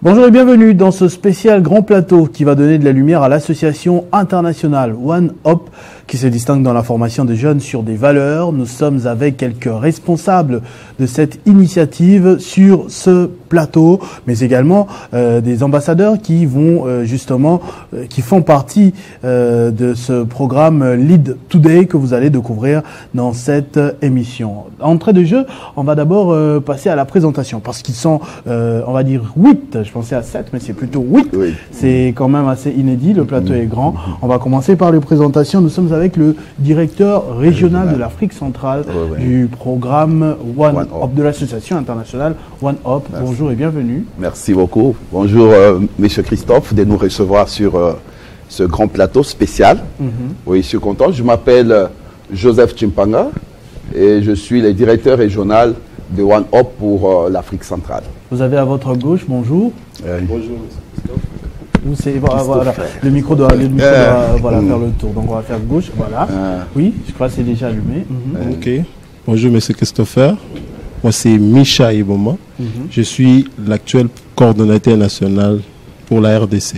Bonjour et bienvenue dans ce spécial grand plateau qui va donner de la lumière à l'association internationale One Hope qui se distingue dans la formation des jeunes sur des valeurs. Nous sommes avec quelques responsables de cette initiative sur ce plateau, mais également des ambassadeurs qui vont qui font partie de ce programme Lead Today que vous allez découvrir dans cette émission. Entrée de jeu, on va d'abord passer à la présentation parce qu'ils sont, on va dire 8, je pensais à 7, mais c'est plutôt 8. Oui. C'est quand même assez inédit, le plateau est grand. On va commencer par les présentations. Nous sommes avec le directeur régional de l'Afrique centrale du programme One Hope, de l'association internationale One Hope. Merci. Bonjour et bienvenue. Merci beaucoup. Bonjour, Monsieur Christophe, de nous recevoir sur ce grand plateau spécial. Oui, je suis content. Je m'appelle Joseph Chimpanga et je suis le directeur régional de One Hope pour l'Afrique centrale. Vous avez à votre gauche, bonjour. Bonjour, Monsieur Christophe. Voilà, le micro doit, faire le tour. Donc on va faire gauche, voilà. Oui, je crois que c'est déjà allumé. Ok. Bonjour, Monsieur Christopher. Moi, c'est Micha Iboma. Je suis l'actuel coordonnateur national pour la RDC.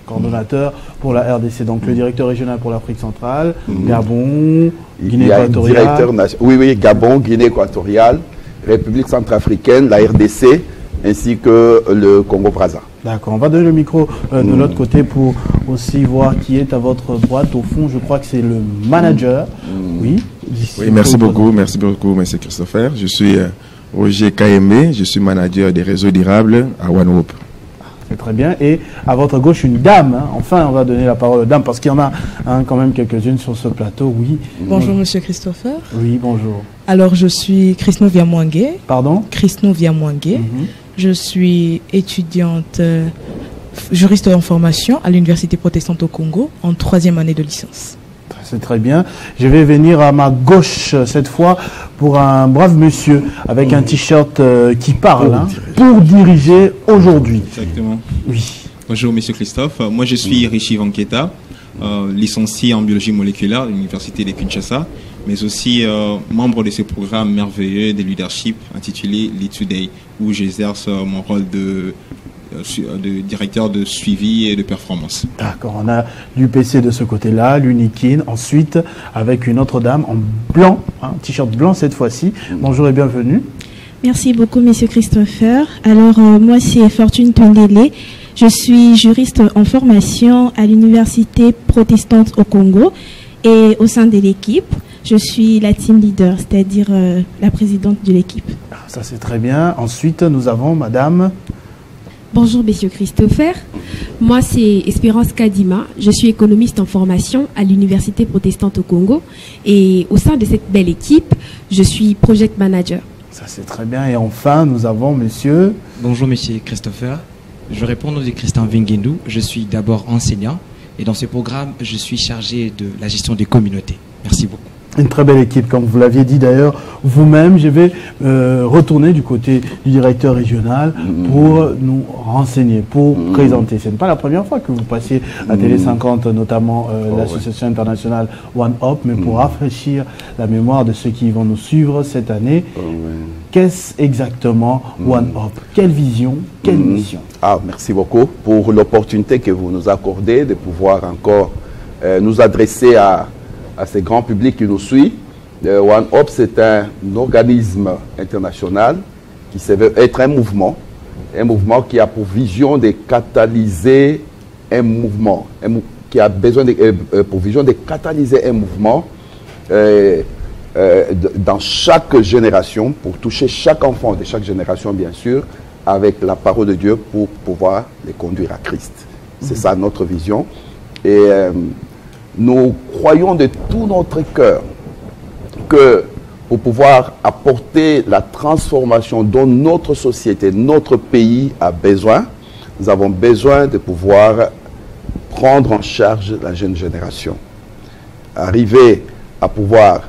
Coordonnateur pour la RDC, donc le directeur régional pour l'Afrique centrale, Gabon, Guinée équatoriale. Oui, Gabon, Guinée équatoriale, République centrafricaine, la RDC, ainsi que le Congo-Brazzaville. D'accord, on va donner le micro de l'autre côté pour aussi voir qui est à votre droite. Au fond, je crois que c'est le manager. Oui, merci beaucoup, Monsieur Christopher. Je suis Roger Kayembe, je suis manager des réseaux durables à One Hope. C'est très bien. Et à votre gauche, une dame. Enfin, on va donner la parole aux dames parce qu'il y en a quand même quelques-unes sur ce plateau. Oui. Bonjour, Monsieur Christopher. Oui, bonjour. Alors, je suis Chrisno Viamwangé. Pardon? Chrisno Viamwangé. Je suis étudiante, juriste en formation à l'Université protestante au Congo en 3e année de licence. C'est très bien. Je vais venir à ma gauche cette fois pour un brave monsieur avec un t-shirt qui parle pour diriger aujourd'hui. Exactement. Oui. Bonjour Monsieur Christophe. Moi je suis Rishi Vanketa, licencié en biologie moléculaire à l'Université de Kinshasa, mais aussi membre de ce programme merveilleux de leadership intitulé Lead Today, où j'exerce mon rôle de directeur de suivi et de performance. D'accord, on a l'UPC de ce côté-là, l'Unikin, ensuite avec une autre dame en blanc, t-shirt blanc cette fois-ci. Bonjour et bienvenue. Merci beaucoup, Monsieur Christopher. Alors, moi, c'est Fortune Tondele. Je suis juriste en formation à l'Université protestante au Congo et au sein de l'équipe, je suis la team leader, c'est-à-dire la présidente de l'équipe. Ça, c'est très bien. Ensuite, nous avons Madame... Bonjour, Monsieur Christopher. Moi, c'est Espérance Kadima. Je suis économiste en formation à l'Université protestante au Congo. Et au sein de cette belle équipe, je suis project manager. Ça, c'est très bien. Et enfin, nous avons Monsieur... Bonjour, Monsieur Christopher. Je réponds au nom de Christian Vingendou. Je suis d'abord enseignant. Et dans ce programme, je suis chargé de la gestion des communautés. Merci beaucoup. Une très belle équipe, comme vous l'aviez dit d'ailleurs vous-même. Je vais retourner du côté du directeur régional pour nous renseigner, pour présenter. Ce n'est pas la première fois que vous passez à Télé 50, notamment l'association internationale One Hope, mais pour rafraîchir la mémoire de ceux qui vont nous suivre cette année. Qu'est-ce exactement One Hope? Quelle vision, quelle mission? Merci beaucoup pour l'opportunité que vous nous accordez de pouvoir encore nous adresser à ce grand public qui nous suit. One Hope, c'est un organisme international qui se veut être un mouvement qui a pour vision de catalyser un mouvement, qui a besoin pour vision de catalyser un mouvement dans chaque génération, pour toucher chaque enfant de chaque génération, bien sûr, avec la parole de Dieu pour pouvoir les conduire à Christ. C'est ça notre vision. Et nous croyons de tout notre cœur que pour pouvoir apporter la transformation dont notre société, notre pays a besoin, nous avons besoin de pouvoir prendre en charge la jeune génération. Arriver à pouvoir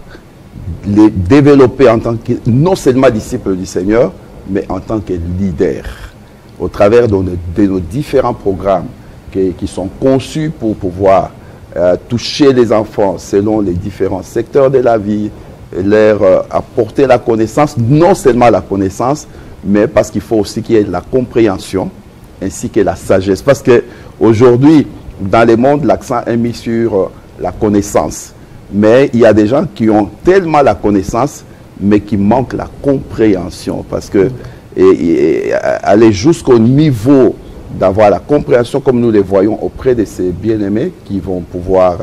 les développer en tant que, non seulement disciples du Seigneur, mais en tant que leaders, au travers de nos différents programmes qui sont conçus pour pouvoir toucher les enfants selon les différents secteurs de la vie, leur apporter la connaissance, non seulement la connaissance, mais parce qu'il faut aussi qu'il y ait de la compréhension ainsi que la sagesse. Parce qu'aujourd'hui, dans le monde, l'accent est mis sur la connaissance. Mais il y a des gens qui ont tellement la connaissance, mais qui manquent la compréhension. Parce que aller jusqu'au niveau d'avoir la compréhension comme nous les voyons auprès de ces bien-aimés qui vont pouvoir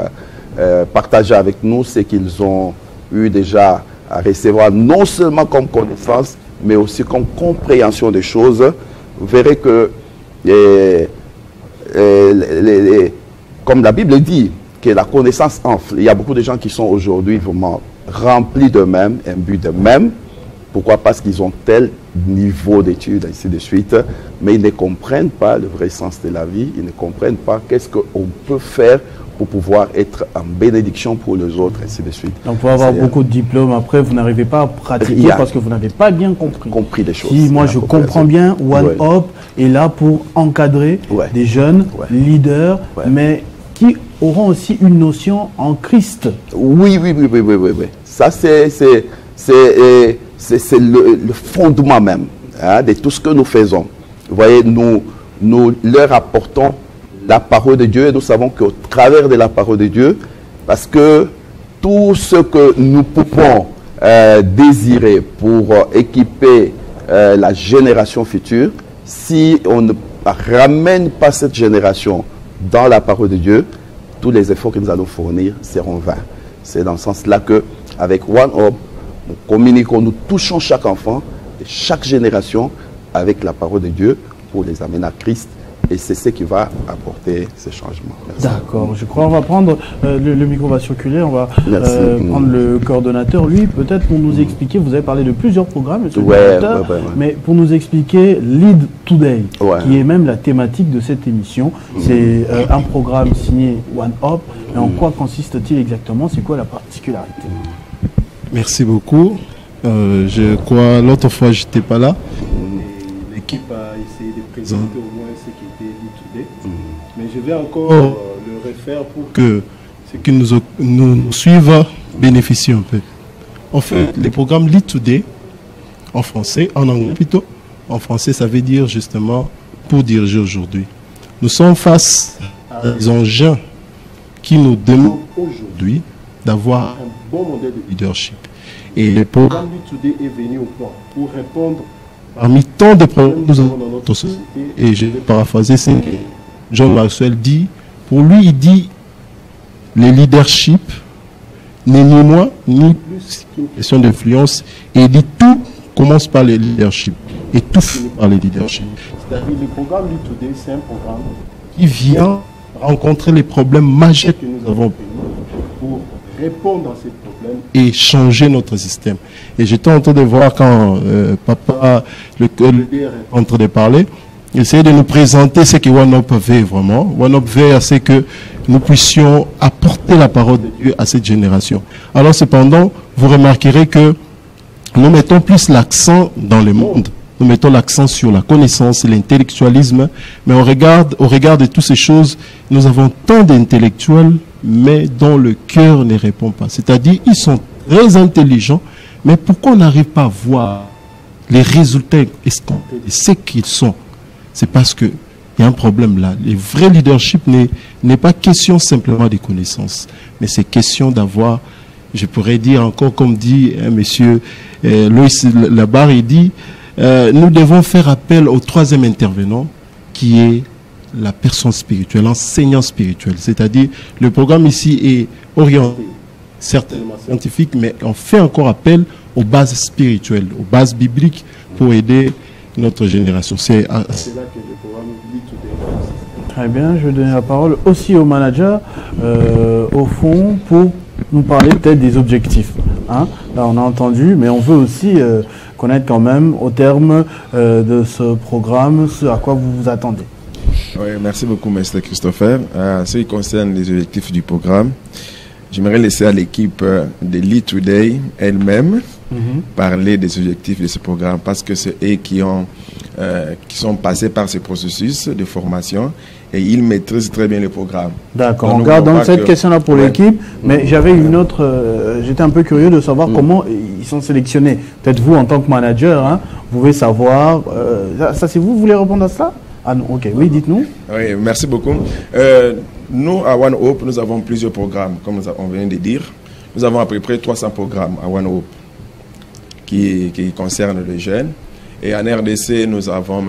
partager avec nous ce qu'ils ont eu déjà à recevoir, non seulement comme connaissance, mais aussi comme compréhension des choses. Vous verrez que, comme la Bible dit, que la connaissance enfle. Il y a beaucoup de gens qui sont aujourd'hui vraiment remplis d'eux-mêmes, imbus d'eux-mêmes. Pourquoi? Parce qu'ils ont tel niveau d'études, ainsi de suite, mais ils ne comprennent pas le vrai sens de la vie, ils ne comprennent pas qu'est-ce qu'on peut faire pour pouvoir être en bénédiction pour les autres, ainsi de suite. Donc, pour avoir beaucoup de diplômes, après, vous n'arrivez pas à pratiquer parce que vous n'avez pas bien compris des choses. Si moi, je comprends bien, One Up est là pour encadrer des jeunes leaders, mais qui auront aussi une notion en Christ. Oui. Ça, c'est le fondement même de tout ce que nous faisons. Vous voyez, nous leur apportons la parole de Dieu et nous savons qu'au travers de la parole de Dieu, parce que tout ce que nous pouvons désirer pour équiper la génération future, si on ne ramène pas cette génération dans la parole de Dieu, tous les efforts que nous allons fournir seront vains. C'est dans ce sens-là qu'avec One Up, nous communiquons, nous touchons chaque enfant de chaque génération avec la parole de Dieu pour les amener à Christ. Et c'est ce qui va apporter ces changements. D'accord, je crois qu'on va prendre, le micro va circuler, on va prendre le coordonnateur, lui, peut-être pour nous expliquer, vous avez parlé de plusieurs programmes, monsieur le coordonnateur, mais pour nous expliquer Lead Today, qui est même la thématique de cette émission. C'est un programme signé One Up, et en quoi consiste-t-il exactement? C'est quoi la particularité? Merci beaucoup. Je crois, l'autre fois, je n'étais pas là. L'équipe a essayé de présenter au moins ce qui était Lead Today. Mais je vais encore le refaire pour que ceux qui nous suivent bénéficient un peu. En fait, les programmes Lead Today, en français, en anglais plutôt, en français, ça veut dire justement pour diriger aujourd'hui. Nous sommes face à des enjeux qui nous demandent aujourd'hui d'avoir un bon modèle de leadership. Et le programme Lead Today est venu au point pour répondre parmi tant de problèmes que nous avons dans notre société. Et je vais paraphraser ce que John Maxwell dit. Pour lui, il dit le leadership n'est ni moins ni plus qu'une question d'influence. Et il dit tout commence par le leadership et tout finit par le leadership. C'est-à-dire le programme Lead Today, c'est un programme qui vient rencontrer les problèmes majeurs que nous avons pour répondre à ces problèmes et changer notre système. Et j'étais en train de voir quand papa, le leader est en train de parler, essayer de nous présenter ce que One Up veut vraiment. One Up veut à ce que nous puissions apporter la parole de Dieu à cette génération. Alors cependant, vous remarquerez que nous mettons plus l'accent dans le monde. Nous mettons l'accent sur la connaissance et l'intellectualisme, mais au regard de toutes ces choses, nous avons tant d'intellectuels, mais dont le cœur ne répond pas. C'est-à-dire, ils sont très intelligents, mais pourquoi on n'arrive pas à voir les résultats escomptés de ce qu'ils sont? C'est parce qu'il y a un problème là. Le vrai leadership n'est pas question simplement des connaissances, mais c'est question d'avoir, je pourrais dire encore comme dit monsieur Loïs Labarre, il dit, nous devons faire appel au troisième intervenant qui est la personne spirituelle, l'enseignant spirituel. C'est-à-dire, le programme ici est orienté, certainement scientifique, mais on fait encore appel aux bases spirituelles, aux bases bibliques pour aider notre génération. C'est là que le programme Lead Today consiste. Très bien, je vais donner la parole aussi au manager, au fond, pour nous parler peut-être des objectifs. Hein? Là, on a entendu, mais on veut aussi connaître quand même, au terme de ce programme, ce à quoi vous vous attendez. Oui, merci beaucoup, M. Christopher. En ce qui concerne les objectifs du programme, j'aimerais laisser à l'équipe de Lead Today elle-même parler des objectifs de ce programme, parce que c'est eux qui sont passés par ce processus de formation et ils maîtrisent très bien le programme. D'accord, on garde donc cette question-là pour l'équipe, mais j'avais une autre, j'étais un peu curieux de savoir comment ils sont sélectionnés. Peut-être vous, en tant que manager, hein, vous pouvez savoir, ça c'est vous voulez répondre à cela? Ah non, ok, oui, dites-nous. Oui, merci beaucoup. Nous, à One Hope, nous avons plusieurs programmes, comme on vient de dire. Nous avons à peu près 300 programmes à One Hope qui concernent les jeunes. Et en RDC, nous avons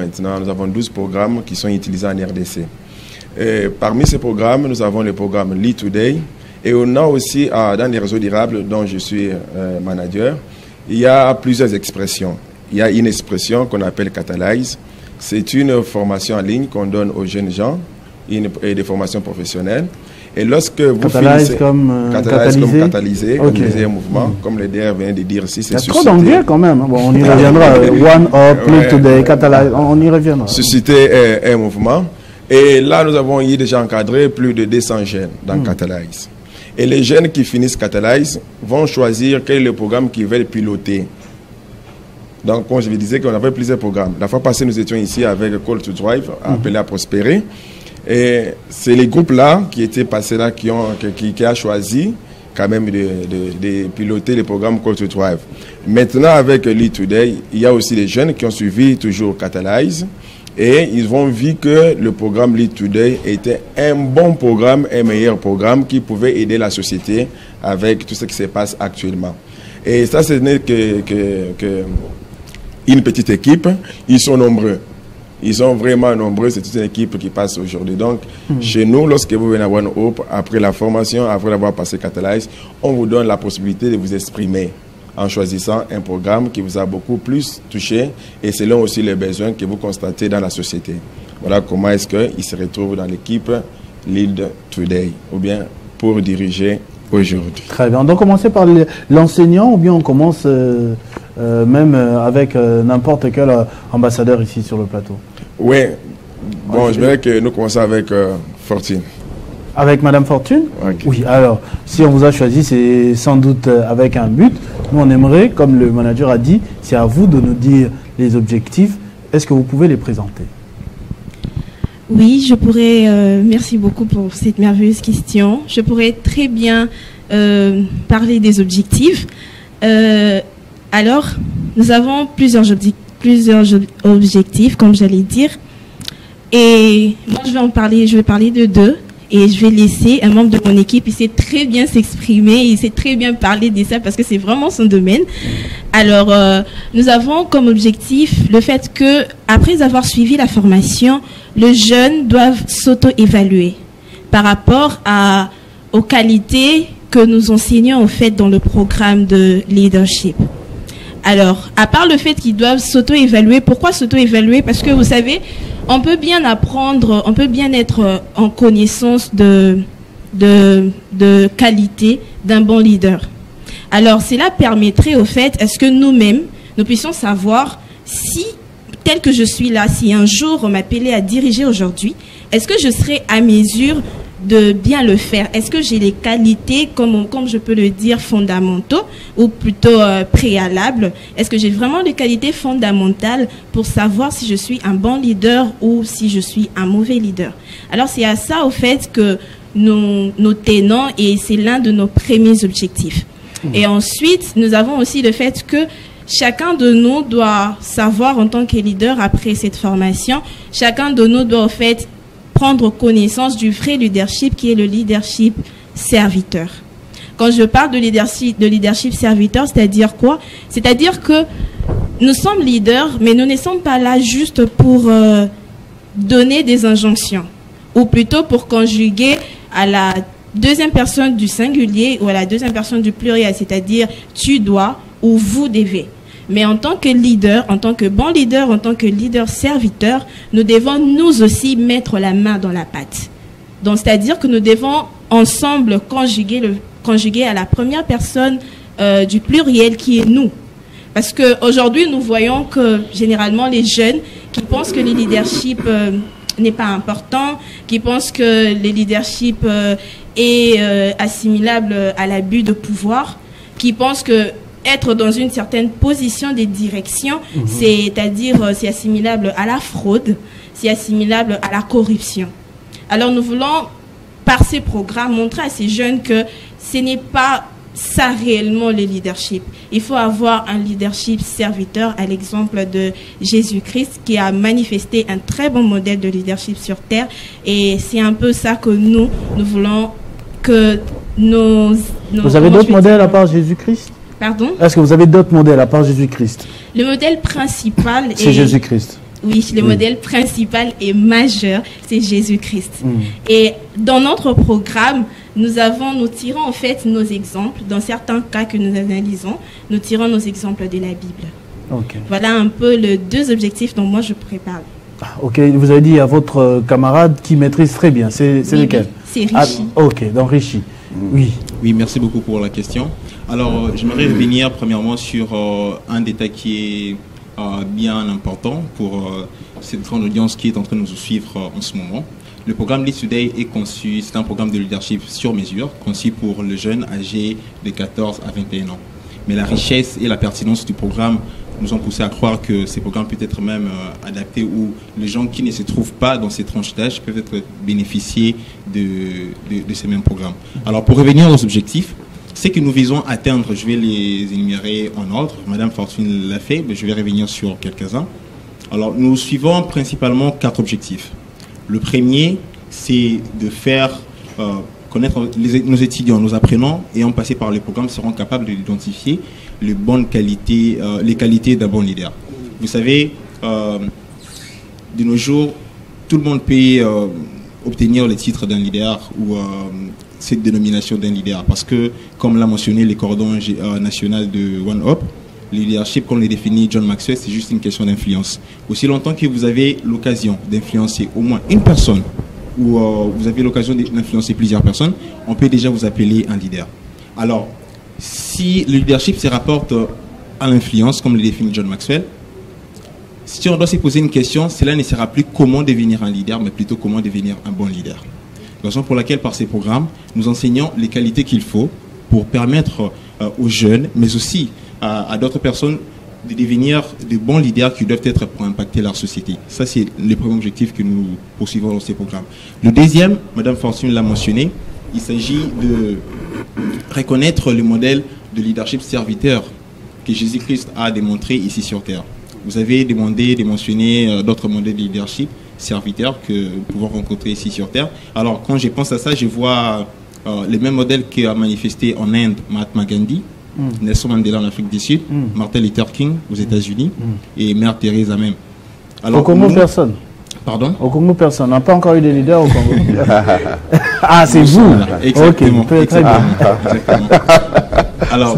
12 programmes qui sont utilisés en RDC. Et parmi ces programmes, nous avons le programme Lead Today. Et on a aussi, dans les réseaux durables dont je suis manager, il y a plusieurs expressions. Il y a une expression qu'on appelle Catalyse. C'est une formation en ligne qu'on donne aux jeunes gens et des formations professionnelles. Et lorsque vous Catalyse comme catalyser, comme disait un mouvement, comme le DR vient de dire ici, c'est susciter. Il y a trop d'anglais quand même. Bon, on y reviendra. One Up, Lead Today, Catalyse, on y reviendra. Susciter un mouvement. Et là, nous avons déjà encadré plus de 200 jeunes dans Catalyse. Et les jeunes qui finissent Catalyse vont choisir quel est le programme qu'ils veulent piloter. Donc, comme je vous disais qu'on avait plusieurs programmes. La fois passée, nous étions ici avec Call to Drive, appelé à prospérer. Et c'est les groupes-là qui étaient passés là, qui a choisi quand même de piloter les programmes Call to Drive. Maintenant, avec Lead Today, il y a aussi les jeunes qui ont suivi toujours Catalyse. Et ils ont vu que le programme Lead Today était un bon programme, un meilleur programme qui pouvait aider la société avec tout ce qui se passe actuellement. Et ça, ce n'est que une petite équipe. Ils sont nombreux. Ils sont vraiment nombreux. C'est toute une équipe qui passe aujourd'hui. Donc, chez nous, lorsque vous venez à One Hope, après la formation, après avoir passé Catalyse, on vous donne la possibilité de vous exprimer en choisissant un programme qui vous a beaucoup plus touché et selon aussi les besoins que vous constatez dans la société. Voilà comment est-ce qu'il se retrouve dans l'équipe Lead Today, ou bien pour diriger aujourd'hui. Très bien. On doit commencer par l'enseignant ou bien on commence même avec n'importe quel ambassadeur ici sur le plateau? Oui. Bon, je dirais que nous commençons avec Fortune. Avec Madame Fortune? Okay. Oui, alors, si on vous a choisi, c'est sans doute avec un but. Nous, on aimerait, comme le manager a dit, c'est à vous de nous dire les objectifs. Est-ce que vous pouvez les présenter? Oui, je pourrais, merci beaucoup pour cette merveilleuse question. Je pourrais très bien parler des objectifs. Alors, nous avons plusieurs objectifs, comme j'allais dire. Et moi, je vais parler de deux. Et je vais laisser un membre de mon équipe, il sait très bien s'exprimer, il sait très bien parler de ça parce que c'est vraiment son domaine. Alors, nous avons comme objectif le fait que, après avoir suivi la formation, les jeunes doivent s'auto-évaluer par rapport aux qualités que nous enseignons au fait dans le programme de leadership. Alors, à part le fait qu'ils doivent s'auto-évaluer, pourquoi s'auto-évaluer? Parce que vous savez, on peut bien apprendre, on peut bien être en connaissance de qualité d'un bon leader. Alors, cela permettrait au fait, est-ce que nous-mêmes, nous puissions savoir si, tel que je suis là, si un jour on m'appelait à diriger aujourd'hui, est-ce que je serais à mesure de bien le faire? Est-ce que j'ai les qualités, comme je peux le dire, fondamentaux ou plutôt préalables? Est-ce que j'ai vraiment les qualités fondamentales pour savoir si je suis un bon leader ou si je suis un mauvais leader? Alors c'est à ça au fait que nous tenons et c'est l'un de nos premiers objectifs. Et ensuite, nous avons aussi le fait que chacun de nous doit savoir en tant que leader après cette formation, chacun de nous doit au fait prendre connaissance du vrai leadership qui est le leadership serviteur. Quand je parle de leadership serviteur, c'est-à-dire quoi? C'est-à-dire que nous sommes leaders, mais nous ne sommes pas là juste pour donner des injonctions, ou plutôt pour conjuguer à la deuxième personne du singulier ou à la deuxième personne du pluriel, c'est-à-dire tu dois ou vous devez. Mais en tant que leader, en tant que bon leader, en tant que leader serviteur, nous devons nous aussi mettre la main dans la pâte. Donc, c'est-à-dire que nous devons ensemble conjuguer à la première personne du pluriel qui est nous. Parce qu'aujourd'hui, nous voyons que généralement les jeunes qui pensent que le leadership n'est pas important, qui pensent que le leadership est assimilable à l'abus de pouvoir, qui pensent que être dans une certaine position de direction, c'est-à-dire c'est assimilable à la fraude, c'est assimilable à la corruption. Alors nous voulons, par ces programmes, montrer à ces jeunes que ce n'est pas ça réellement le leadership. Il faut avoir un leadership serviteur, à l'exemple de Jésus-Christ qui a manifesté un très bon modèle de leadership sur terre, et c'est un peu ça que nous voulons que nos Vous avez d'autres modèles à part Jésus-Christ? Pardon? Est-ce que vous avez d'autres modèles à part Jésus-Christ? Le modèle principal c'est Jésus-Christ. Oui, le modèle principal et majeur, c'est Jésus-Christ. Et dans notre programme, nous tirons en fait nos exemples. Dans certains cas que nous analysons, nous tirons nos exemples de la Bible. Okay. Voilà un peu les deux objectifs dont moi je prépare. Ok, vous avez dit à votre camarade qui maîtrise très bien. C'est lesquels? C'est Richie. Ok, donc Richie. Oui. Oui, merci beaucoup pour la question. Alors, j'aimerais revenir premièrement sur un détail qui est bien important pour cette grande audience qui est en train de nous suivre en ce moment. Le programme Lead Today est conçu, c'est un programme de leadership sur mesure, conçu pour les jeunes âgés de 14 à 21 ans. Mais la richesse et la pertinence du programme nous ont poussé à croire que ces programmes peuvent être même adaptés où les gens qui ne se trouvent pas dans ces tranches d'âge peuvent être bénéficier de ces mêmes programmes. Alors, pour revenir aux objectifs, ce que nous visons à atteindre, je vais les énumérer en ordre. Madame Fortune l'a fait, mais je vais revenir sur quelques-uns. Alors, nous suivons principalement 4 objectifs. Le premier, c'est de faire connaître nos étudiants, nos apprenants, ayant passé par les programmes, seront capables d'identifier les bonnes qualités, les qualités d'un bon leader. Vous savez, de nos jours, tout le monde peut obtenir le titre d'un leader ou cette dénomination d'un leader, parce que, comme l'a mentionné le cordon national de One Up, le leadership, comme le définit John Maxwell, c'est juste une question d'influence. Aussi longtemps que vous avez l'occasion d'influencer au moins une personne, ou vous avez l'occasion d'influencer plusieurs personnes, on peut déjà vous appeler un leader. Alors, si le leadership se rapporte à l'influence, comme le définit John Maxwell, si on doit se poser une question, cela ne sera plus comment devenir un leader, mais plutôt comment devenir un bon leader. Raison pour laquelle, par ces programmes, nous enseignons les qualités qu'il faut pour permettre aux jeunes, mais aussi à d'autres personnes, de devenir de bons leaders qui doivent être pour impacter leur société. Ça, c'est le premier objectif que nous poursuivons dans ces programmes. Le deuxième, Madame Fortune l'a mentionné, il s'agit de reconnaître le modèle de leadership serviteur que Jésus-Christ a démontré ici sur Terre. Vous avez demandé de mentionner d'autres modèles de leadership serviteurs que nous pouvons rencontrer ici sur Terre. Alors, quand je pense à ça, je vois les mêmes modèles qu'a manifesté en Inde Mahatma Gandhi, Nelson Mandela en Afrique du Sud, Martin Luther King aux États-Unis et Mère Teresa même. Alors, au Congo, personne. Pardon? Au Congo, personne. On n'a pas encore eu de leader au Congo. Ah, c'est vous. Exactement. Okay, très bien. Exactement. Alors,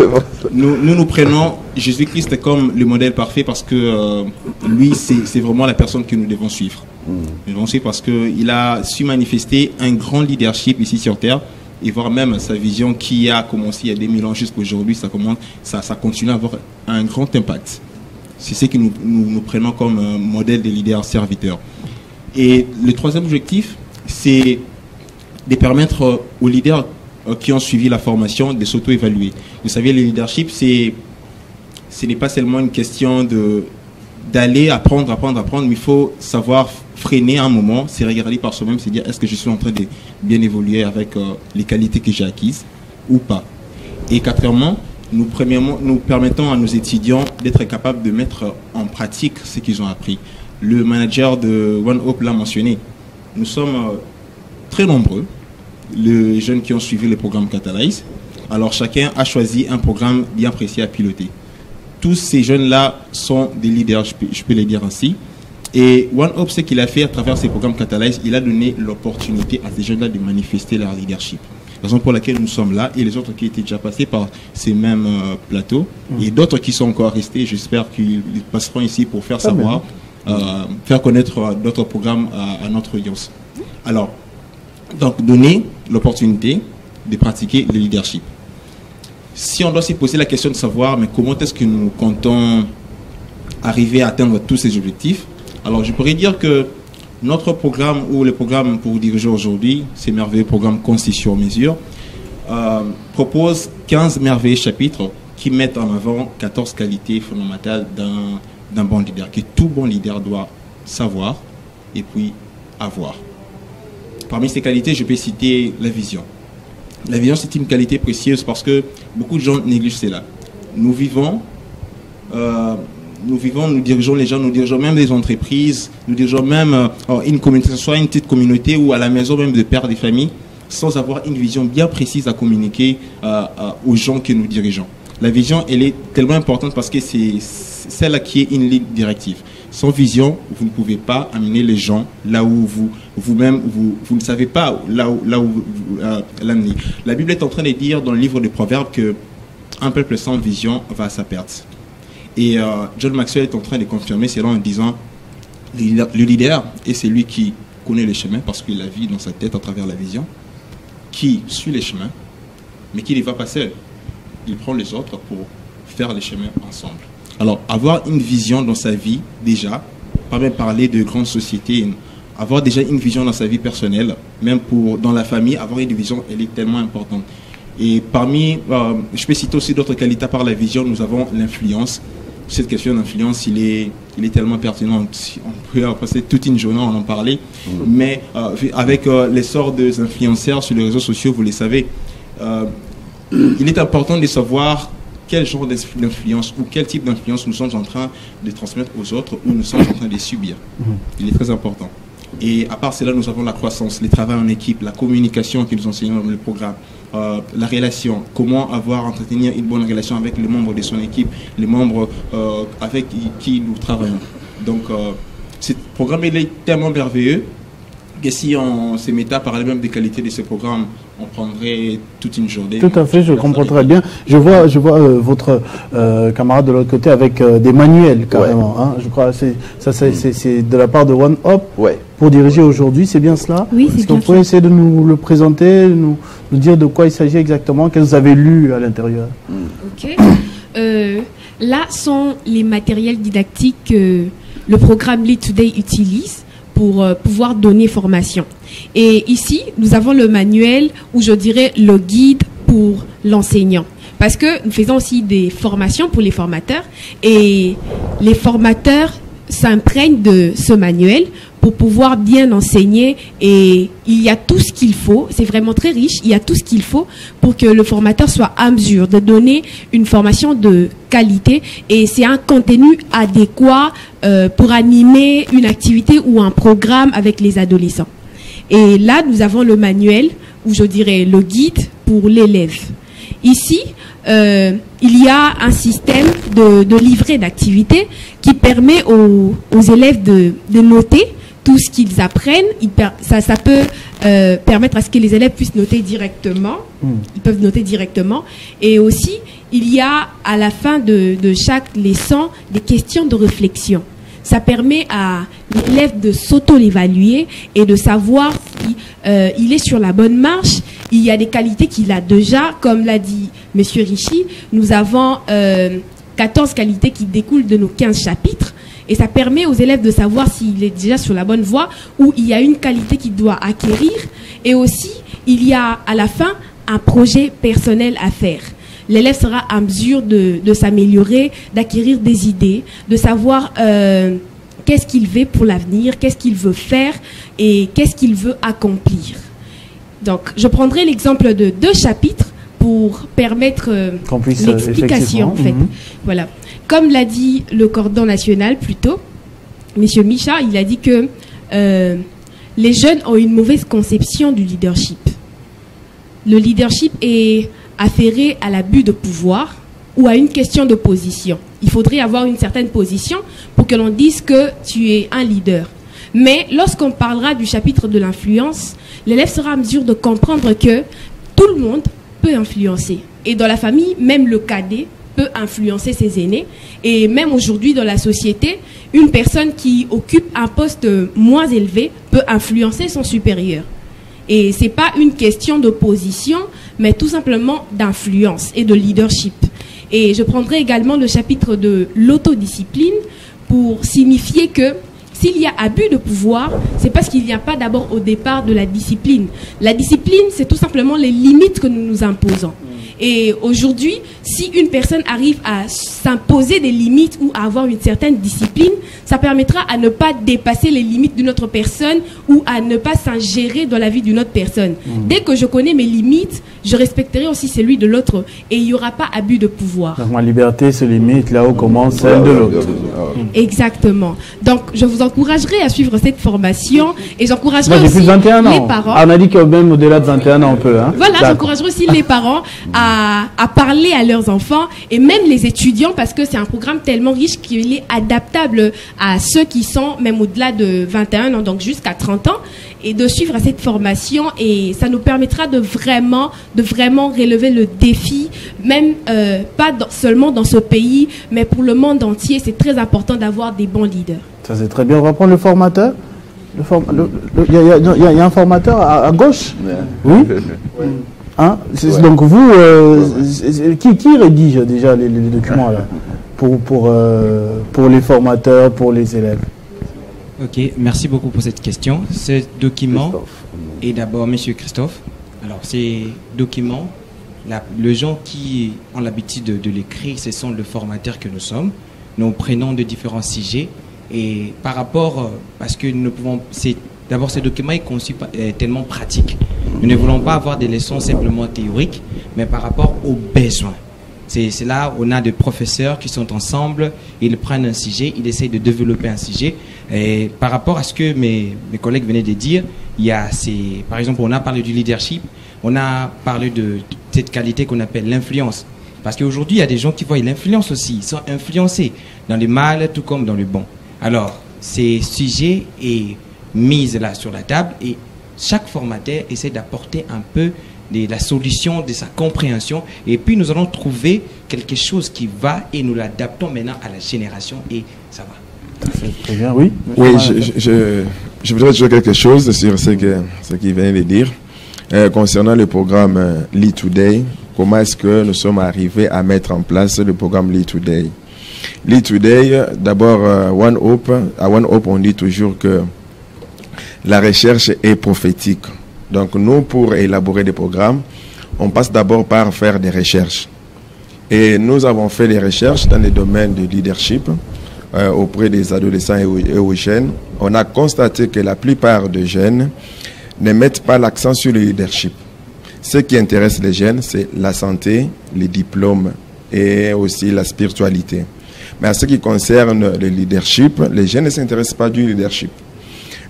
nous prenons Jésus-Christ comme le modèle parfait parce que lui, c'est vraiment la personne que nous devons suivre. Nous devons suivre parce qu'il a su manifester un grand leadership ici sur Terre et voir même sa vision qui a commencé il y a 2000 ans jusqu'à aujourd'hui, ça continue à avoir un grand impact. C'est ce que nous prenons comme modèle de leader serviteur. Et le troisième objectif, c'est de permettre aux leaders qui ont suivi la formation de s'auto-évaluer. Vous savez, le leadership, ce n'est pas seulement une question d'aller apprendre, mais il faut savoir freiner un moment, se regarder par soi-même, se dire est-ce que je suis en train de bien évoluer avec les qualités que j'ai acquises ou pas. Et quatrièmement, nous permettons à nos étudiants d'être capables de mettre en pratique ce qu'ils ont appris. Le manager de One Hope l'a mentionné. Nous sommes très nombreux, les jeunes qui ont suivi le programme Catalyse. Alors chacun a choisi un programme bien précis à piloter. Tous ces jeunes-là sont des leaders, je peux les dire ainsi. Et One Hope, ce qu'il a fait à travers ces programmes Catalyse, il a donné l'opportunité à ces jeunes-là de manifester leur leadership. Raison pour laquelle nous sommes là et les autres qui étaient déjà passés par ces mêmes plateaux et d'autres qui sont encore restés, j'espère qu'ils passeront ici pour faire savoir, faire connaître d'autres programmes à notre audience. Alors, donc donner l'opportunité de pratiquer le leadership. Si on doit se poser la question de savoir mais comment est-ce que nous comptons arriver à atteindre tous ces objectifs, alors je pourrais dire que notre programme ou le programme pour diriger aujourd'hui, ces merveilleux programmes conçus sur mesure, propose 15 merveilleux chapitres qui mettent en avant 14 qualités fondamentales d'un bon leader, que tout bon leader doit savoir et puis avoir. Parmi ces qualités, je peux citer la vision. La vision, c'est une qualité précieuse parce que beaucoup de gens négligent cela. Nous vivons, nous dirigeons les gens, nous dirigeons même des entreprises, nous dirigeons même une communauté, soit une petite communauté ou à la maison même de pères des familles, sans avoir une vision bien précise à communiquer aux gens que nous dirigeons. La vision, elle est tellement importante parce que c'est celle qui est une ligne directive. Sans vision, vous ne pouvez pas amener les gens là où vous-même, vous ne savez pas là où l'amener. La Bible est en train de dire dans le livre de Proverbes que un peuple sans vision va à sa perte. Et John Maxwell est en train de confirmer cela en disant le leader est celui qui connaît les chemins parce qu'il la vit dans sa tête à travers la vision, qui suit les chemins, mais qui ne va pas seul. Il prend les autres pour faire les chemins ensemble. Alors, avoir une vision dans sa vie, déjà, pas même parler de grandes sociétés, avoir déjà une vision dans sa vie personnelle, même dans la famille, avoir une vision, elle est tellement importante. Et parmi, je peux citer aussi d'autres qualités par la vision, nous avons l'influence. Cette question d'influence, il est tellement pertinent. On peut passer toute une journée à en parler, mais avec l'essor des influenceurs sur les réseaux sociaux, vous le savez, il est important de savoir quel genre d'influence ou quel type d'influence nous sommes en train de transmettre aux autres ou nous sommes en train de subir. Il est très important. Et à part cela, nous avons la croissance, le travail en équipe, la communication que nous enseignons dans le programme, la relation, comment entretenir une bonne relation avec les membres de son équipe, les membres avec qui nous travaillons. Donc, ce programme il est tellement merveilleux que si on se mettait à parler même des qualités de ce programme, on prendrait toute une journée. Tout à fait, je comprends très bien. Je vois votre camarade de l'autre côté avec des manuels carrément. Ouais. Hein, je crois que c'est de la part de One Up pour diriger aujourd'hui, c'est bien cela? Oui, c'est bien. Est-ce que vous pouvez essayer de nous le présenter, nous dire de quoi il s'agit exactement, qu'est-ce que vous avez lu à l'intérieur? Ok. Là sont les matériels didactiques que le programme Lead Today utilise pour pouvoir donner formation. Et ici, nous avons le manuel ou je dirais le guide pour l'enseignant. Parce que nous faisons aussi des formations pour les formateurs et les formateurs s'imprègnent de ce manuel pour pouvoir bien enseigner et il y a tout ce qu'il faut, c'est vraiment très riche, il y a tout ce qu'il faut pour que le formateur soit à mesure de donner une formation de qualité et c'est un contenu adéquat pour animer une activité ou un programme avec les adolescents. Et là, nous avons le manuel ou je dirais le guide pour l'élève. Ici, il y a un système de livret d'activités qui permet aux élèves de noter tout ce qu'ils apprennent. Ça peut permettre à ce que les élèves puissent noter directement. Ils peuvent noter directement. Et aussi, il y a à la fin de chaque leçon des questions de réflexion. Ça permet à l'élève de s'auto-évaluer et de savoir si il est sur la bonne marche. Il y a des qualités qu'il a déjà, comme l'a dit M. Richie. Nous avons 14 qualités qui découlent de nos 15 chapitres. Et ça permet aux élèves de savoir s'il est déjà sur la bonne voie ou il y a une qualité qu'il doit acquérir. Et aussi, il y a à la fin un projet personnel à faire. L'élève sera à mesure de s'améliorer, d'acquérir des idées, de savoir qu'est-ce qu'il veut pour l'avenir, qu'est-ce qu'il veut faire et qu'est-ce qu'il veut accomplir. Donc, je prendrai l'exemple de 2 chapitres pour permettre l'explication, en fait. Voilà. Comme l'a dit le cordon national plus tôt, M. Micha, il a dit que les jeunes ont une mauvaise conception du leadership. Le leadership est affairé à l'abus de pouvoir ou à une question de position. Il faudrait avoir une certaine position pour que l'on dise que tu es un leader. Mais lorsqu'on parlera du chapitre de l'influence, l'élève sera à mesure de comprendre que tout le monde peut influencer. Et dans la famille, même le cadet peut influencer ses aînés. Et même aujourd'hui, dans la société, une personne qui occupe un poste moins élevé peut influencer son supérieur. Et ce n'est pas une question de position, mais tout simplement d'influence et de leadership. Et je prendrai également le chapitre de l'autodiscipline pour signifier que s'il y a abus de pouvoir, c'est parce qu'il n'y a pas d'abord au départ de la discipline. La discipline, c'est tout simplement les limites que nous nous imposons. Et aujourd'hui, si une personne arrive à s'imposer des limites ou à avoir une certaine discipline, ça permettra à ne pas dépasser les limites d'une autre personne ou à ne pas s'ingérer dans la vie d'une autre personne. Dès que je connais mes limites, je respecterai aussi celui de l'autre et il n'y aura pas abus de pouvoir. Donc ma liberté se limite là où commence celle de l'autre. Exactement. Donc je vous encouragerai à suivre cette formation et j'encouragerai J'ai aussi plus de 21 ans. les parents. On a dit que même au-delà de 21 ans on peut. Hein? Voilà, j'encouragerai aussi les parents à parler à leurs enfants et même les étudiants parce que c'est un programme tellement riche qu'il est adaptable à ceux qui sont même au-delà de 21 ans, donc jusqu'à 30 ans, et de suivre cette formation et ça nous permettra de vraiment relever le défi, même pas seulement dans ce pays, mais pour le monde entier. C'est très important d'avoir des bons leaders. Ça c'est très bien. On va prendre le formateur. Il y a un formateur à gauche. Oui. Hein? Donc vous, qui rédige déjà les documents là pour les formateurs, pour les élèves? Ok, merci beaucoup pour cette question. Ce document est d'abord Monsieur Christophe. Alors, ces documents, les gens qui ont l'habitude de l'écrire, ce sont les formateurs que nous sommes. Nous prenons de différents sujets et par rapport, parce que nous pouvons, d'abord ce document est conçu tellement pratique. Nous ne voulons pas avoir des leçons simplement théoriques, mais par rapport aux besoins. C'est là où on a des professeurs qui sont ensemble, ils prennent un sujet, ils essayent de développer un sujet. Et par rapport à ce que mes collègues venaient de dire, il y a par exemple, on a parlé du leadership, on a parlé de cette qualité qu'on appelle l'influence. Parce qu'aujourd'hui, il y a des gens qui voient l'influence aussi, ils sont influencés dans le mal tout comme dans le bon. Alors, ces sujets est mis là sur la table et chaque formateur essaie d'apporter un peu de la solution, de sa compréhension, et puis nous allons trouver quelque chose qui va et nous l'adaptons maintenant à la génération et ça va. Très bien, oui. Oui, je voudrais dire quelque chose sur ce qu'il vient de dire concernant le programme Lead Today. Comment est-ce que nous sommes arrivés à mettre en place le programme Lead Today? Lead Today, d'abord, à One Hope, on dit toujours que la recherche est prophétique. Donc nous, pour élaborer des programmes, on passe d'abord par faire des recherches. Et nous avons fait des recherches dans les domaines du leadership auprès des adolescents et aux jeunes. On a constaté que la plupart des jeunes ne mettent pas l'accent sur le leadership. Ce qui intéresse les jeunes, c'est la santé, les diplômes et aussi la spiritualité. Mais en ce qui concerne le leadership, les jeunes ne s'intéressent pas du leadership.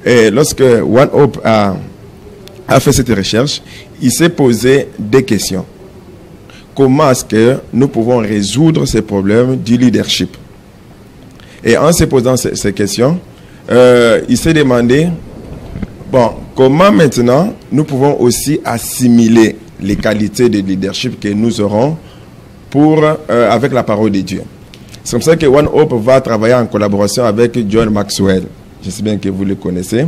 Et lorsque One Hope a fait cette recherche, il s'est posé des questions. Comment est-ce que nous pouvons résoudre ces problèmes du leadership? Et en se posant ces questions, il s'est demandé, comment maintenant nous pouvons aussi assimiler les qualités de leadership que nous aurons avec la parole de Dieu. C'est comme ça que One Hope va travailler en collaboration avec John Maxwell. Je sais bien que vous le connaissez.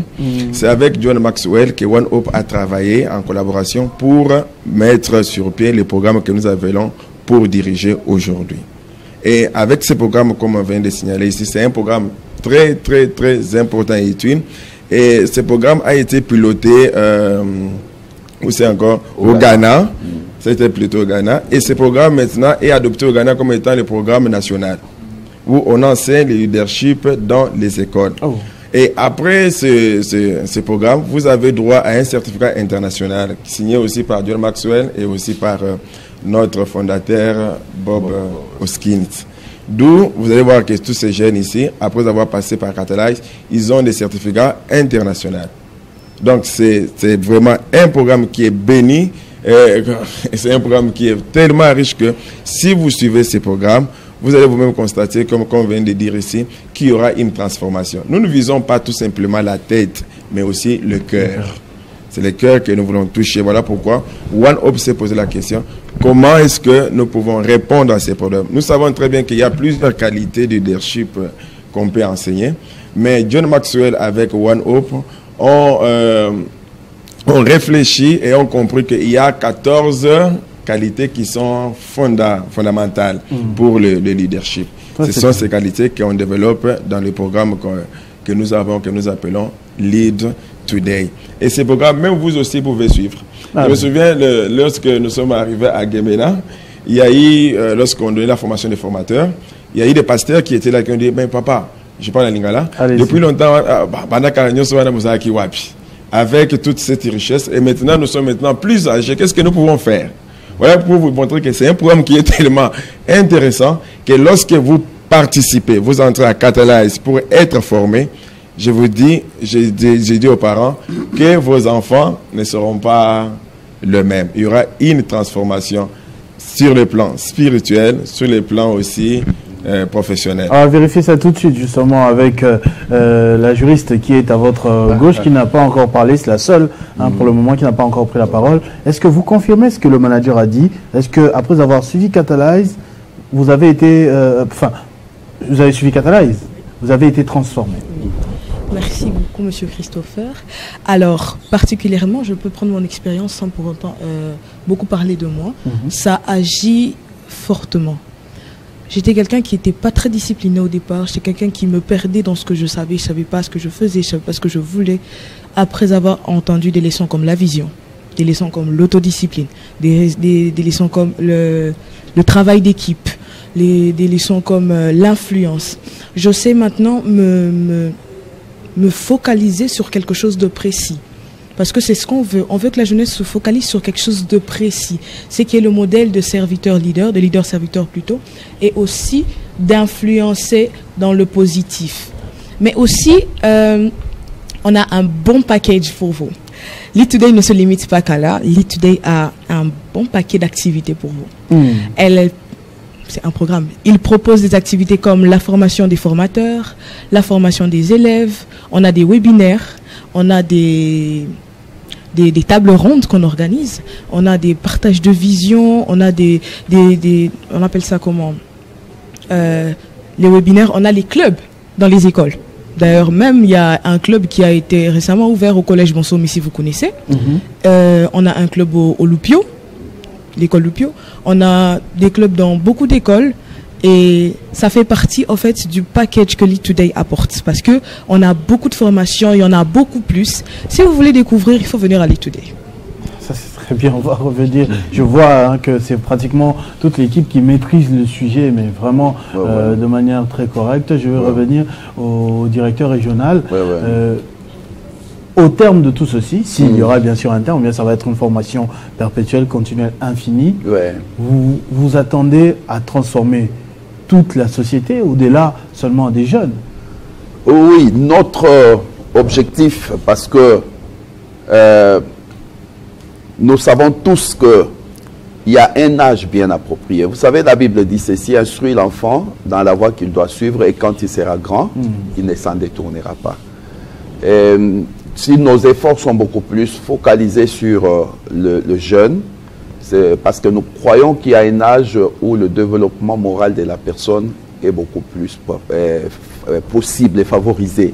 C'est avec John Maxwell que One Hope a travaillé en collaboration pour mettre sur pied les programmes que nous avons pour diriger aujourd'hui. Et avec ce programme, comme on vient de signaler ici, c'est un programme très, très, très important et utile. Et ce programme a été piloté, où c'est encore? Au Ghana. C'était plutôt au Ghana. Et ce programme maintenant est adopté au Ghana comme étant le programme national, où on enseigne le leadership dans les écoles. Oh. Et après ce programme, vous avez droit à un certificat international signé aussi par John Maxwell et aussi par notre fondateur Bob Hoskins. D'où vous allez voir que tous ces jeunes ici, après avoir passé par Catalyze, ils ont des certificats internationaux. Donc c'est vraiment un programme qui est béni. C'est un programme qui est tellement riche que si vous suivez ces programmes, vous allez vous-même constater, comme on vient de dire ici, qu'il y aura une transformation. Nous ne visons pas tout simplement la tête, mais aussi le cœur. C'est le cœur que nous voulons toucher. Voilà pourquoi One Hope s'est posé la question, comment est-ce que nous pouvons répondre à ces problèmes? Nous savons très bien qu'il y a plusieurs qualités de leadership qu'on peut enseigner, mais John Maxwell avec One Hope ont réfléchi et ont compris qu'il y a 14 qualités qui sont fondamentales pour le leadership. Ce sont ces qualités qu'on développe dans le programme que nous appelons Lead Today. Et ces programmes, même vous aussi pouvez suivre. Je me souviens, lorsque nous sommes arrivés à Guémena, il y a eu, lorsqu'on donnait la formation des formateurs, il y a eu des pasteurs qui étaient là qui ont dit, ben papa, je parle à Lingala, depuis longtemps, avec toute cette richesse, et maintenant nous sommes plus âgés, qu'est-ce que nous pouvons faire? Voilà pour vous montrer que c'est un programme qui est tellement intéressant que lorsque vous participez, vous entrez à Catalyse pour être formé, je vous dis, j'ai dit aux parents que vos enfants ne seront pas le même. Il y aura une transformation sur le plan spirituel, sur le plan aussi professionnel. On va vérifier ça tout de suite, justement, avec la juriste qui est à votre gauche, qui n'a pas encore parlé. C'est la seule, pour le moment, qui n'a pas encore pris la parole. Est-ce que vous confirmez ce que le manager a dit? Est-ce qu'après avoir suivi Catalyse, vous avez été... vous avez suivi Catalyse, vous avez été transformé? Merci beaucoup, Monsieur Christopher. Alors, particulièrement, je peux prendre mon expérience sans pour autant beaucoup parler de moi. Ça agit fortement. J'étais quelqu'un qui n'était pas très discipliné au départ. J'étais quelqu'un qui me perdait dans ce que je savais. Je ne savais pas ce que je faisais, je ne savais pas ce que je voulais. Après avoir entendu des leçons comme la vision, des leçons comme l'autodiscipline, des leçons comme le travail d'équipe, des leçons comme l'influence, je sais maintenant me focaliser sur quelque chose de précis. Parce que c'est ce qu'on veut. On veut que la jeunesse se focalise sur quelque chose de précis. C'est qui est le modèle de serviteur-leader, de leader-serviteur plutôt, et aussi d'influencer dans le positif. Mais aussi, on a un bon package pour vous. Lead Today ne se limite pas qu'à là. Lead Today a un bon paquet d'activités pour vous. C'est un programme. Il propose des activités comme la formation des formateurs, la formation des élèves, on a des webinaires, on a des tables rondes qu'on organise, on a des partages de vision, on a on appelle ça comment, les webinaires, on a les clubs dans les écoles. D'ailleurs, même il y a un club qui a été récemment ouvert au collège Bonsomi, si vous connaissez. On a un club au Loupio, l'école Loupio. On a des clubs dans beaucoup d'écoles. Et ça fait partie, en fait, du package que Lead Today apporte. Parce que on a beaucoup de formations, il y en a beaucoup plus. Si vous voulez découvrir, il faut venir à Lead Today. Ça, c'est très bien, on va revenir. Je vois que c'est pratiquement toute l'équipe qui maîtrise le sujet, mais vraiment de manière très correcte. Je vais revenir au directeur régional. Au terme de tout ceci, s'il y aura bien sûr un terme, bien ça va être une formation perpétuelle, continuelle, infinie. Vous attendez à transformer toute la société, au-delà seulement des jeunes? Oui, notre objectif, parce que nous savons tous qu'il y a un âge bien approprié. Vous savez, la Bible dit ceci: instruit l'enfant dans la voie qu'il doit suivre, et quand il sera grand, il ne s'en détournera pas. Si nos efforts sont beaucoup plus focalisés sur le jeune, c'est parce que nous croyons qu'il y a un âge où le développement moral de la personne est beaucoup plus possible et favorisé.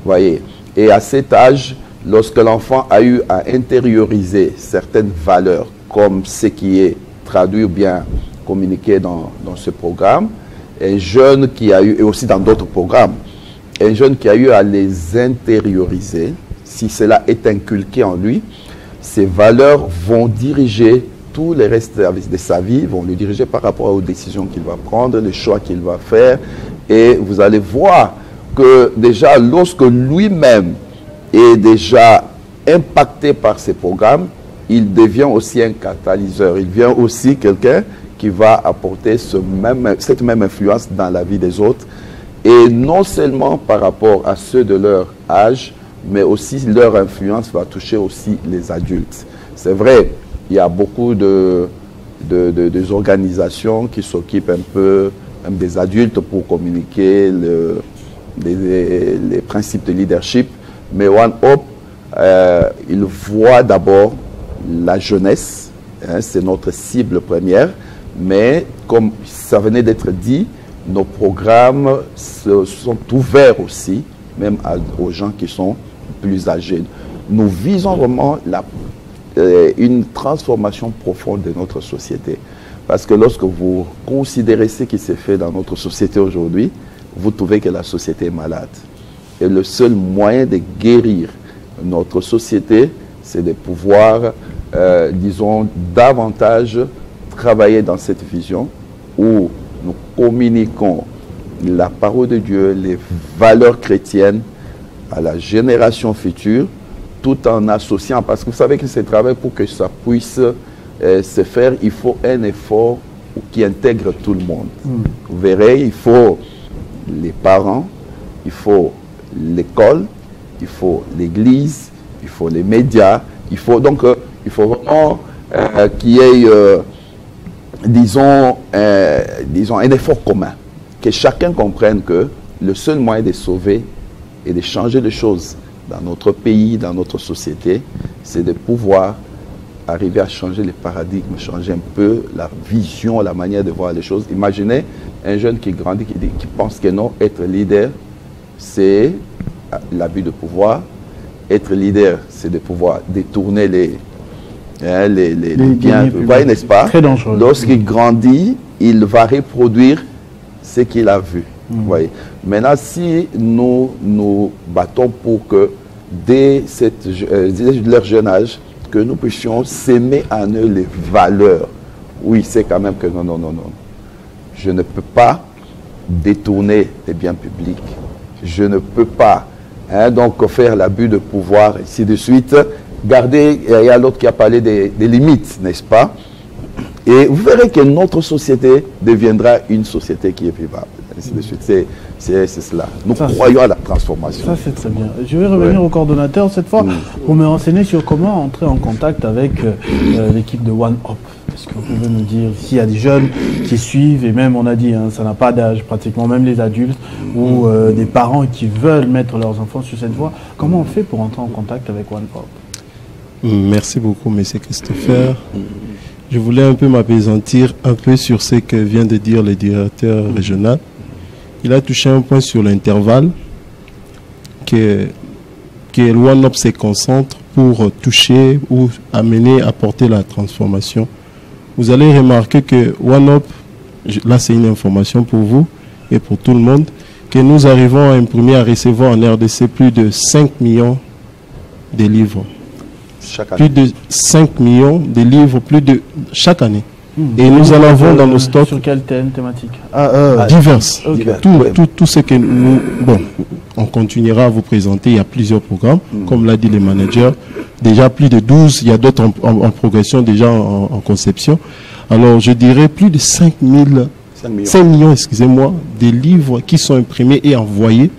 Voyez. Et à cet âge, lorsque l'enfant a eu à intérioriser certaines valeurs, comme ce qui est traduit ou bien communiqué dans ce programme, un jeune qui a eu, et aussi dans d'autres programmes, un jeune qui a eu à les intérioriser, si cela est inculqué en lui, ces valeurs vont diriger tout le reste de sa vie, vont le diriger par rapport aux décisions qu'il va prendre, les choix qu'il va faire. Et vous allez voir que déjà, lorsque lui-même est déjà impacté par ces programmes, il devient aussi un catalyseur. Il devient aussi quelqu'un qui va apporter cette même influence dans la vie des autres. Et non seulement par rapport à ceux de leur âge, mais aussi leur influence va toucher aussi les adultes. C'est vrai, il y a beaucoup des organisations qui s'occupent un peu même des adultes pour communiquer les principes de leadership, mais One Hope, il voit d'abord la jeunesse, c'est notre cible première, mais comme ça venait d'être dit, nos programmes sont ouverts aussi, même aux gens qui sont plus âgés. Nous visons vraiment une transformation profonde de notre société. Parce que lorsque vous considérez ce qui s'est fait dans notre société aujourd'hui, vous trouvez que la société est malade. Et le seul moyen de guérir notre société, c'est de pouvoir disons, davantage travailler dans cette vision où nous communiquons la parole de Dieu, les valeurs chrétiennes à la génération future, tout en associant, parce que vous savez que ce travail, pour que ça puisse se faire, il faut un effort qui intègre tout le monde. Vous verrez, il faut les parents, il faut l'école, il faut l'église, il faut les médias, il faut vraiment qu'il y ait, disons, un effort commun, que chacun comprenne que le seul moyen de sauver et de changer les choses dans notre pays, dans notre société, c'est de pouvoir arriver à changer les paradigmes, changer un peu la vision, la manière de voir les choses. Imaginez un jeune qui grandit, qui pense que non, être leader, c'est l'abus de pouvoir. Être leader, c'est de pouvoir détourner les biens, vous voyez, n'est-ce pas? Très dangereux. Lorsqu'il grandit, il va reproduire ce qu'il a vu. Vous voyez. Maintenant, si nous nous battons pour que dès leur jeune âge, que nous puissions s'aimer en eux les valeurs. Oui, c'est quand même que non. Je ne peux pas détourner les biens publics. Je ne peux pas donc faire l'abus de pouvoir, ainsi de suite. Garder, il y a l'autre qui a parlé des limites, n'est-ce pas? Et vous verrez que notre société deviendra une société qui est vivable. Ainsi de suite. C'est cela. Nous croyons à la transformation. Ça, c'est très bien. Je vais revenir au coordonnateur cette fois pour me renseigner sur comment entrer en contact avec l'équipe de One Up. Est-ce que vous pouvez nous dire s'il y a des jeunes qui suivent, et même on a dit, ça n'a pas d'âge pratiquement, même les adultes, ou des parents qui veulent mettre leurs enfants sur cette voie, comment on fait pour entrer en contact avec One Up? Merci beaucoup, M. Christopher. Je voulais un peu m'apaisantir un peu sur ce que vient de dire le directeur régional. Il a touché un point sur l'intervalle que One Up se concentre pour toucher ou amener, apporter la transformation. Vous allez remarquer que One Up, là c'est une information pour vous et pour tout le monde, que nous arrivons à imprimer, à recevoir en RDC plus de 5 millions de livres. Plus de 5 millions de livres, chaque année. Et nous en avons dans nos stocks. Sur quel thème, thématique? Diverses. Okay. Tout ce que nous... Bon, on continuera à vous présenter. Il y a plusieurs programmes, comme l'a dit le manager. Déjà plus de 12, il y a d'autres en progression, déjà en conception. Alors, je dirais plus de 5 millions, excusez-moi, de livres qui sont imprimés et envoyés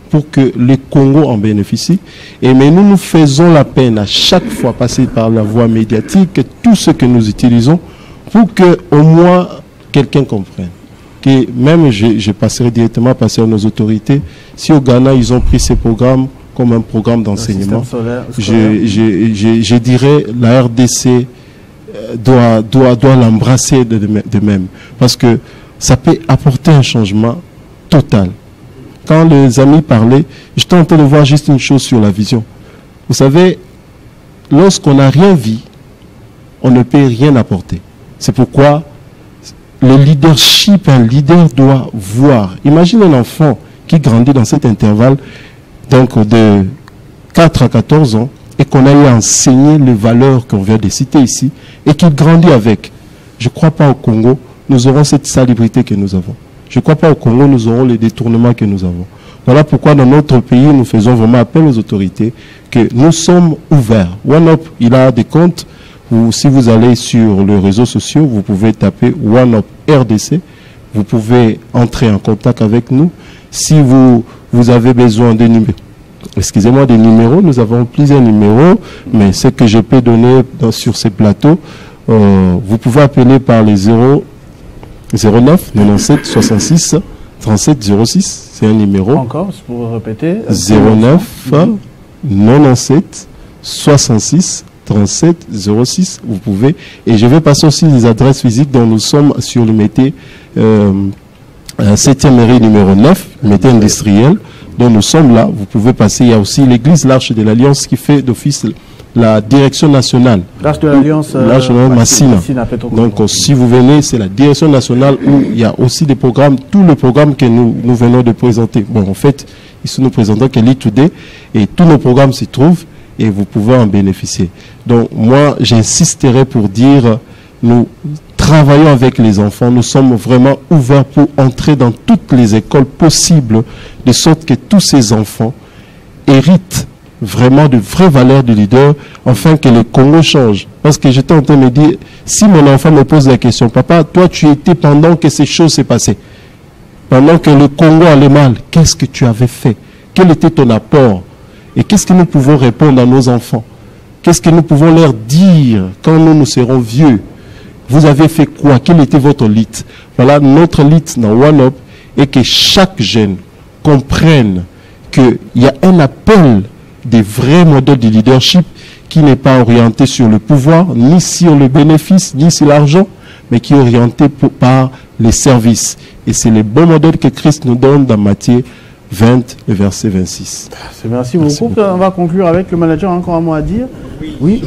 pour que le Congo en bénéficie. Mais nous faisons la peine à chaque fois passer par la voie médiatique, tout ce que nous utilisons, pour que au moins quelqu'un comprenne. Que même je passerai directement passer à nos autorités. Si au Ghana ils ont pris ces programmes comme un programme d'enseignement, je dirais la RDC doit l'embrasser de même, parce que ça peut apporter un changement total. Quand les amis parlaient, j'étais en train de voir juste une chose sur la vision. Vous savez, lorsqu'on n'a rien vu, on ne peut rien apporter. C'est pourquoi le leadership, un leader doit voir. Imagine un enfant qui grandit dans cet intervalle, donc de 4 à 14 ans, et qu'on a eu à enseigner les valeurs qu'on vient de citer ici, et qu'il grandit avec. Je ne crois pas au Congo, nous aurons cette salubrité que nous avons. Je ne crois pas au Congo, nous aurons les détournements que nous avons. Voilà pourquoi dans notre pays, nous faisons vraiment appel aux autorités, que nous sommes ouverts. One Up, il a des comptes. Si vous allez sur les réseaux sociaux, vous pouvez taper One Up RDC. Vous pouvez entrer en contact avec nous. Si vous avez besoin de numéros, excusez-moi, des numéros, nous avons plusieurs numéros, mais ce que je peux donner sur ces plateaux, vous pouvez appeler par les 09 97 66 37 06. C'est un numéro. Encore, pour répéter. 09 97 66 37 06. Vous pouvez. Et je vais passer aussi les adresses physiques dont nous sommes sur le métier 7e mairie numéro 9, métier industriel, dont nous sommes là. Vous pouvez passer. Il y a aussi l'église L'Arche de l'Alliance qui fait d'office la direction nationale. L'Arche de l'Alliance Massina. Donc, si vous venez, c'est la direction nationale où il y a aussi des programmes, tous les programmes que nous venons de présenter. Bon, en fait, ici nous présentons que l'E2D et tous nos programmes s'y trouvent. et vous pouvez en bénéficier. Donc moi, j'insisterai pour dire, nous travaillons avec les enfants, nous sommes vraiment ouverts pour entrer dans toutes les écoles possibles, de sorte que tous ces enfants héritent vraiment de vraies valeurs de leader, afin que le Congo change. Parce que j'étais en train de me dire, si mon enfant me pose la question, papa, toi tu étais pendant que ces choses s'est passées, pendant que le Congo allait mal, qu'est-ce que tu avais fait? Quel était ton apport? Et qu'est-ce que nous pouvons répondre à nos enfants? Qu'est-ce que nous pouvons leur dire quand nous serons vieux? Vous avez fait quoi? Quel était votre lead? Voilà, notre lead dans One Up, et que chaque jeune comprenne qu'il y a un appel des vrais modèles de leadership qui n'est pas orienté sur le pouvoir, ni sur le bénéfice, ni sur l'argent, mais qui est orienté par les services. Et c'est le bon modèle que Christ nous donne dans Matthieu 20, le verset 26. Merci beaucoup. On va conclure avec le manager. Encore un mot à dire? Oui.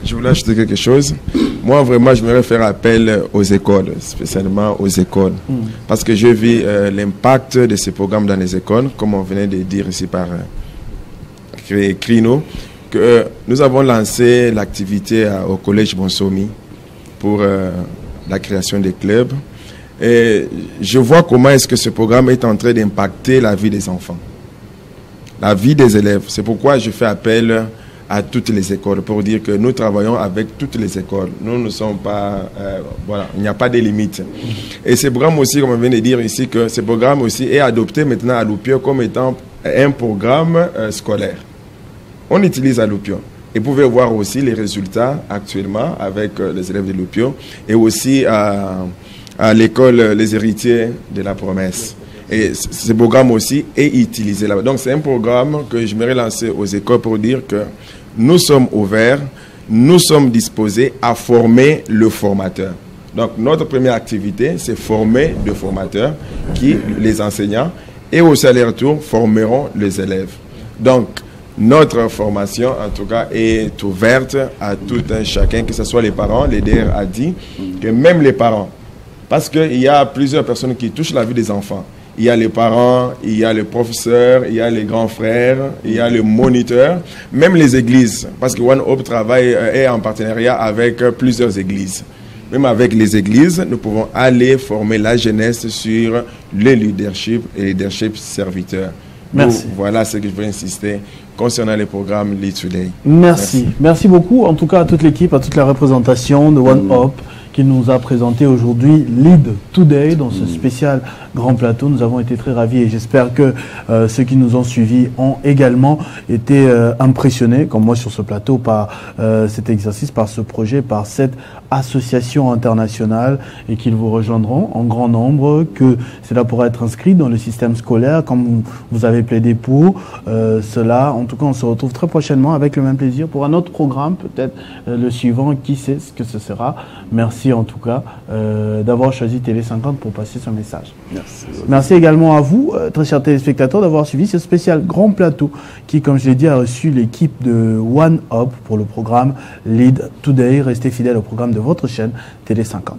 Je voulais ajouter quelque chose. Moi, vraiment, je voudrais faire appel aux écoles, spécialement aux écoles. Parce que je vis l'impact de ces programmes dans les écoles, comme on venait de dire ici par Crino, que nous avons lancé l'activité au collège Bonsomi pour la création des clubs. Et je vois comment est-ce que ce programme est en train d'impacter la vie des enfants, la vie des élèves. C'est pourquoi je fais appel à toutes les écoles pour dire que nous travaillons avec toutes les écoles. Nous ne sommes pas... voilà, il n'y a pas de limites. Et ce programme aussi, comme on vient de dire ici, que ce programme aussi est adopté maintenant à Loupio comme étant un programme scolaire. On utilise à Loupio. Et vous pouvez voir aussi les résultats actuellement avec les élèves de Loupio et aussi à l'école Les Héritiers de la Promesse. Et ce programme aussi est utilisé là-bas. Donc c'est un programme que je m'aimerais lancer aux écoles pour dire que nous sommes ouverts, nous sommes disposés à former le formateur. Donc notre première activité, c'est former le formateur, qui, les enseignants, et aussi à leur retour, formeront les élèves. Donc notre formation, en tout cas, est ouverte à tout un chacun, que ce soit les parents. Le DR a dit que même les parents, parce qu'il y a plusieurs personnes qui touchent la vie des enfants. Il y a les parents, il y a les professeurs, il y a les grands frères, il y a les moniteurs, même les églises, parce que One Hope travaille est en partenariat avec plusieurs églises. Même avec les églises, nous pouvons aller former la jeunesse sur le leadership et le leadership serviteur. Merci. Donc, voilà ce que je veux insister concernant les programmes Lead Today. Merci. Merci beaucoup, en tout cas à toute l'équipe, à toute la représentation de One Hope qui nous a présenté aujourd'hui Lead Today dans ce spécial Grand Plateau. Nous avons été très ravis et j'espère que ceux qui nous ont suivis ont également été impressionnés, comme moi sur ce plateau, par cet exercice, par ce projet, par cette association internationale, et qu'ils vous rejoindront en grand nombre, que cela pourra être inscrit dans le système scolaire comme vous avez plaidé pour cela. En tout cas, on se retrouve très prochainement avec le même plaisir pour un autre programme, peut-être le suivant, qui sait ce que ce sera. Merci en tout cas d'avoir choisi Télé 50 pour passer ce message. Merci. Merci également à vous, très chers téléspectateurs, d'avoir suivi ce spécial Grand Plateau qui, comme je l'ai dit, a reçu l'équipe de One Up pour le programme Lead Today. Restez fidèles au programme de votre chaîne Télé 50.